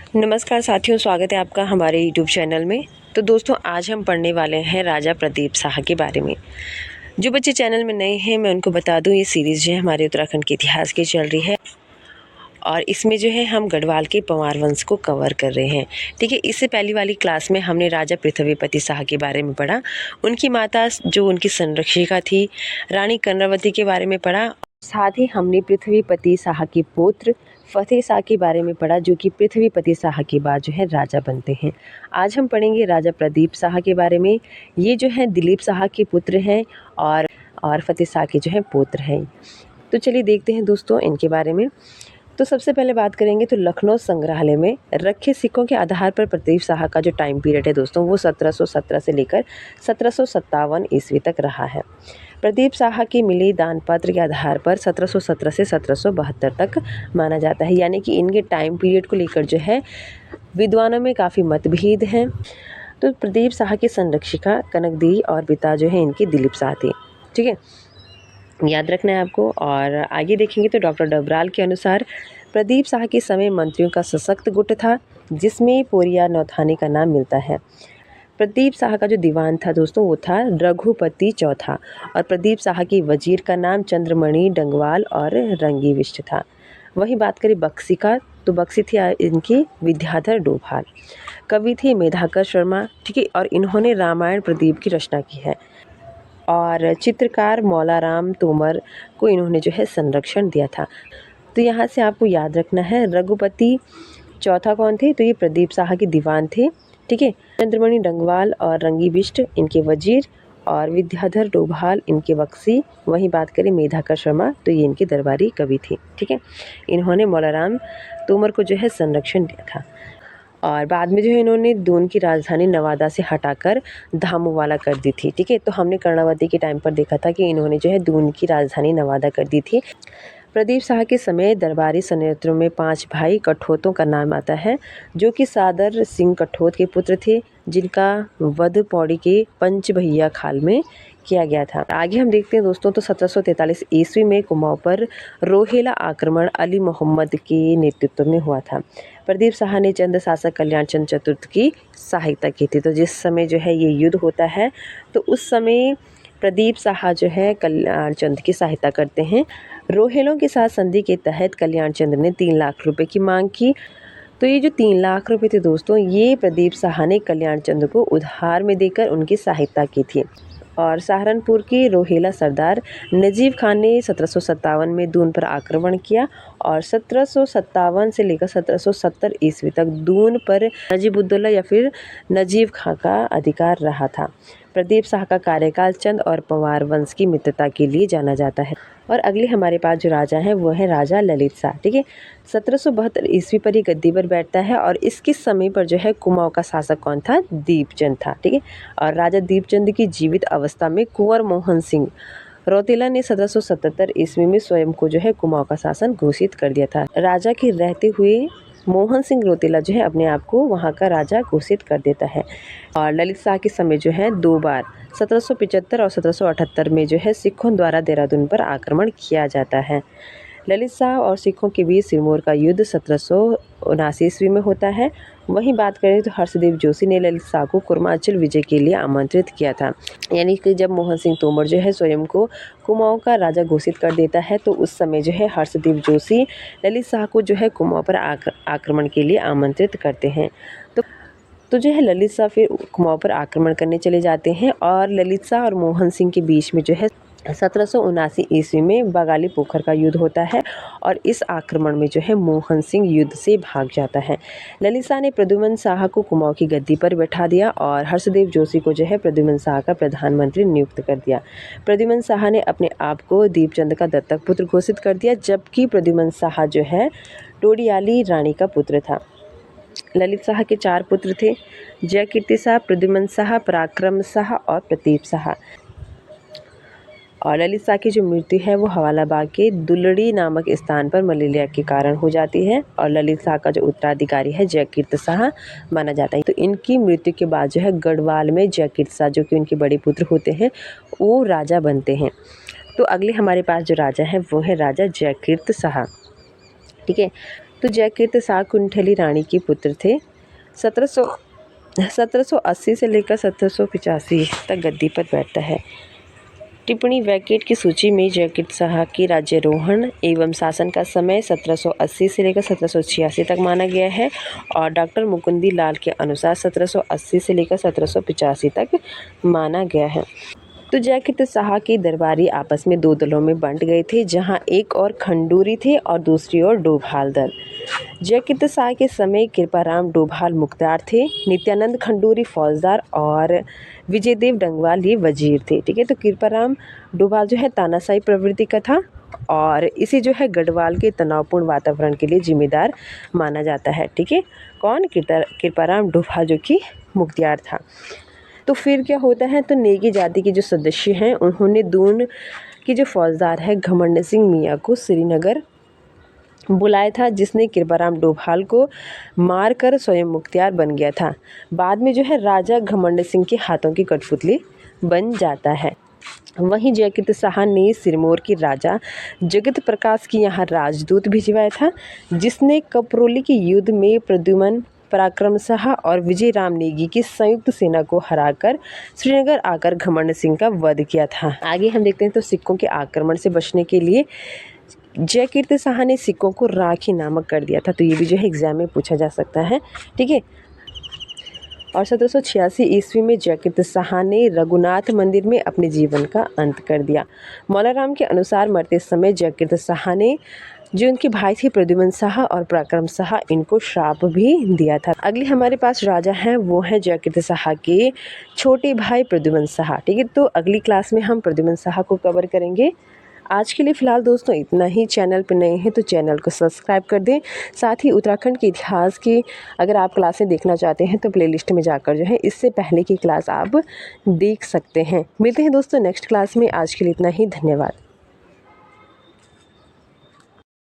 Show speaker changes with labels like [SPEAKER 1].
[SPEAKER 1] नमस्कार साथियों, स्वागत है आपका हमारे यूट्यूब चैनल में। तो दोस्तों, आज हम पढ़ने वाले हैं राजा प्रदीप शाह के बारे में। जो बच्चे चैनल में नए हैं, मैं उनको बता दूं, ये सीरीज़ जो है हमारे उत्तराखंड के इतिहास की चल रही है और इसमें जो है हम गढ़वाल के पंवार वंश को कवर कर रहे हैं। ठीक है, इससे पहली वाली क्लास में हमने राजा पृथ्वीपति शाह के बारे में पढ़ा, उनकी माता जो उनकी संरक्षिका थी रानी कर्णावती के बारे में पढ़ा। साथ ही हमने पृथ्वीपति शाह के पुत्र फतेह शाह के बारे में पढ़ा, जो कि पृथ्वीपति शाह के बाद जो है राजा बनते हैं। आज हम पढ़ेंगे राजा प्रदीप शाह के बारे में। ये जो है दिलीप शाह के पुत्र हैं और फतेह शाह के जो है पुत्र हैं। तो चलिए देखते हैं दोस्तों इनके बारे में। तो सबसे पहले बात करेंगे तो लखनऊ संग्रहालय में रखे सिक्कों के आधार पर प्रदीप शाह का जो टाइम पीरियड है दोस्तों, वो 1717 से लेकर 1757 ईस्वी तक रहा है। प्रदीप शाह की मिली दान पत्र के आधार पर 1717 से 1772 तक माना जाता है, यानी कि इनके टाइम पीरियड को लेकर जो है विद्वानों में काफ़ी मतभेद हैं। तो प्रदीप शाह की संरक्षिका कनकदेवी और पिता जो है इनके दिलीप शाह थे। ठीक है, याद रखना है आपको। और आगे देखेंगे तो डॉक्टर डबराल के अनुसार प्रदीप शाह के समय मंत्रियों का सशक्त गुट था, जिसमें पोरिया नौथानी का नाम मिलता है। प्रदीप शाह का जो दीवान था दोस्तों, वो था रघुपति चौथा और प्रदीप शाह की वजीर का नाम चंद्रमणि डंगवाल और रंगीविष्ट था। वहीं बात करें बक्सी का, तो बक्सी थी इनकी विद्याधर डोभाल। कवि थे मेधाकर शर्मा। ठीक है, और इन्होंने रामायण प्रदीप की रचना की है। और चित्रकार मौलाराम तोमर को इन्होंने जो है संरक्षण दिया था। तो यहाँ से आपको याद रखना है, रघुपति चौथा कौन थे, तो ये प्रदीप शाह के दीवान थे। ठीक है, चंद्रमणि डंगवाल और रंगीबिष्ट इनके वजीर और विद्याधर डोभाल इनके बक्सी। वहीं बात करें मेधाकर शर्मा, तो ये इनके दरबारी कवि थे। ठीक है, इन्होंने मौलाराम तोमर को जो है संरक्षण दिया था। और बाद में जो है इन्होंने दून की राजधानी नवादा से हटाकर धामूवाला कर दी थी। ठीक है, तो हमने कर्णावती के टाइम पर देखा था कि इन्होंने जो है दून की राजधानी नवादा कर दी थी। प्रदीप शाह के समय दरबारी संयंत्रों में 5 भाई कठोतों का नाम आता है, जो कि सादर सिंह कठोत के पुत्र थे, जिनका वध पौड़ी के पंचभैया खाल में किया गया था। आगे हम देखते हैं दोस्तों, तो 1743 ईस्वी में कुमाऊं पर रोहिला आक्रमण अली मोहम्मद के नेतृत्व में हुआ था। प्रदीप शाह ने चंद शासक कल्याण चंद चतुर्थ की सहायता की थी। तो जिस समय जो है ये युद्ध होता है, तो उस समय प्रदीप शाह जो है कल्याण चंद की सहायता करते हैं। रोहिलों के साथ संधि के तहत कल्याण चंद ने 3 लाख रुपए की मांग की। तो ये जो 3 लाख रुपए थे दोस्तों, ये प्रदीप शाह ने कल्याण चंद को उधार में देकर उनकी सहायता की थी। और सहारनपुर के रोहिला सरदार नजीब खान ने 1757 में दून पर आक्रमण किया और 1757 से लेकर 1770 ईस्वी तक दून पर नजीबुद्दौला या फिर नजीब खां का अधिकार रहा था। प्रदीप शाह का कार्यकाल चंद और पंवार वंश की मित्रता के लिए जाना जाता है। और अगले हमारे पास जो राजा हैं वो है राजा ललित शाह। ठीक है, 1772 ईस्वी पर ही गद्दी पर बैठता है और इसके समय पर जो है कुमाऊं का शासक कौन था, दीपचंद था। ठीक है, और राजा दीपचंद की जीवित अवस्था में कुंवर मोहन सिंह रौतेला ने 1777 ईस्वी में स्वयं को जो है कुमाऊं का शासन घोषित कर दिया था। राजा के रहते हुए मोहन सिंह रौतेला जो है अपने आप को वहाँ का राजा घोषित कर देता है। और ललित शाह के समय जो है 2 बार 1775 और 1778 में जो है सिखों द्वारा देहरादून पर आक्रमण किया जाता है। ललित शाह और सिखों के बीच सिरमौर का युद्ध 1779 ईस्वी में होता है। वहीं बात करें तो हर्षदेव जोशी ने ललित शाह को कुर्मांचल विजय के लिए आमंत्रित किया था। यानी कि जब मोहन सिंह तोमर जो है स्वयं को कुमाऊं का राजा घोषित कर देता है, तो उस समय जो है हर्षदेव जोशी ललित शाह को जो है कुमाऊं पर आक्रमण के लिए आमंत्रित करते हैं। तो जो है ललित शाह फिर कुमाऊं पर आक्रमण करने चले जाते हैं और ललित शाह और मोहन सिंह के बीच में जो है 1779 ईस्वी में बगाली पोखर का युद्ध होता है और इस आक्रमण में जो है मोहन सिंह युद्ध से भाग जाता है। ललित शाह ने प्रद्युम्न शाह को कुमाऊं की गद्दी पर बैठा दिया और हर्षदेव जोशी को जो है प्रद्युम्न शाह का प्रधानमंत्री नियुक्त कर दिया। प्रद्युम्न शाह ने अपने आप को दीपचंद का दत्तक पुत्र घोषित कर दिया, जबकि प्रद्युम्न शाह जो है टोडियाली रानी का पुत्र था। ललित शाह के 4 पुत्र थे, जयकीर्ति शाह, प्रद्युम्न शाह, पराक्रम शाह और प्रतीप शाह। और ललित शाह की जो मृत्यु है वो हवाला बाग के दुलड़ी नामक स्थान पर मलेरिया के कारण हो जाती है और ललित शाह का जो उत्तराधिकारी है जयकीर्ति शाह माना जाता है। तो इनकी मृत्यु के बाद जो है गढ़वाल में जयकीर्ति शाह, जो कि उनके बड़े पुत्र होते हैं, वो राजा बनते हैं। तो अगले हमारे पास जो राजा है वो है राजा जयकीर्ति शाह। ठीक है, तो जयकीर्त शाह कुंठली रानी के पुत्र थे। 1780 से लेकर 1785 तक गद्दी पर बैठता है। टिप्पणी वैकेट की सूची में जयकीर्त शाह की राज्यारोहण एवं शासन का समय 1780 से लेकर 1786 तक माना गया है और डॉक्टर मुकुंदी लाल के अनुसार 1780 से लेकर 1785 तक माना गया है। तो जयकीर्त शाह के दरबारी आपस में दो दलों में बंट गए थे, जहां एक और खंडूरी थे और दूसरी ओर डोभाल दल। जयकीर्त शाह के समय कृपाराम डोभाल मुख्तार थे, नित्यानंद खंडूरी फौजदार और विजयदेव डंगवाल ये वजीर थे। ठीक है, तो कृपाराम डोभाल जो है तानाशाही प्रवृत्ति का था और इसे जो है गढ़वाल के तनावपूर्ण वातावरण के लिए जिम्मेदार माना जाता है। ठीक है, कौन? कृपाराम डोभाल जो कि मुख्तियार था। तो फिर क्या होता है, तो नेगी जाति के जो सदस्य हैं उन्होंने दून की जो फौजदार है घमंड सिंह मियाँ को श्रीनगर बुलाया था, जिसने कृपाराम डोभाल को मारकर स्वयं मुख्तियार बन गया था। बाद में जो है राजा घमंड सिंह के हाथों की कठपुतली बन जाता है। वहीं जयकीर्त शाह ने सिरमौर के राजा जगत प्रकाश की यहाँ राजदूत भिजवाया था, जिसने कपरोली के युद्ध में प्रद्युमन पराक्रम शाह और विजय राम नेगी की संयुक्त सेना को हराकर श्रीनगर आकर घमंड सिंह का वध किया था। आगे हम देखते हैं, तो सिखों के आक्रमण से बचने के लिए जयकीर्त शाह ने सिखों को राखी नामक कर दिया था। तो ये भी जो है एग्जाम में पूछा जा सकता है। ठीक है, और 1786 ईस्वी में जयकीर्त शाह ने रघुनाथ मंदिर में अपने जीवन का अंत कर दिया। मौलाराम के अनुसार मरते समय जयकीर्त शाह ने जो उनके भाई थे प्रद्युमन शाह और पराक्रम शाह, इनको श्राप भी दिया था। अगले हमारे पास राजा हैं, वो हैं जयकीर्त शाह के छोटे भाई प्रद्युमन शाह। ठीक है, तो अगली क्लास में हम प्रद्युमन शाह को कवर करेंगे। आज के लिए फ़िलहाल दोस्तों इतना ही। चैनल पर नए हैं तो चैनल को सब्सक्राइब कर दें। साथ ही उत्तराखंड के इतिहास की अगर आप क्लासें देखना चाहते हैं तो प्लेलिस्ट में जाकर जो है इससे पहले की क्लास आप देख सकते हैं। मिलते हैं दोस्तों नेक्स्ट क्लास में। आज के लिए इतना ही। धन्यवाद।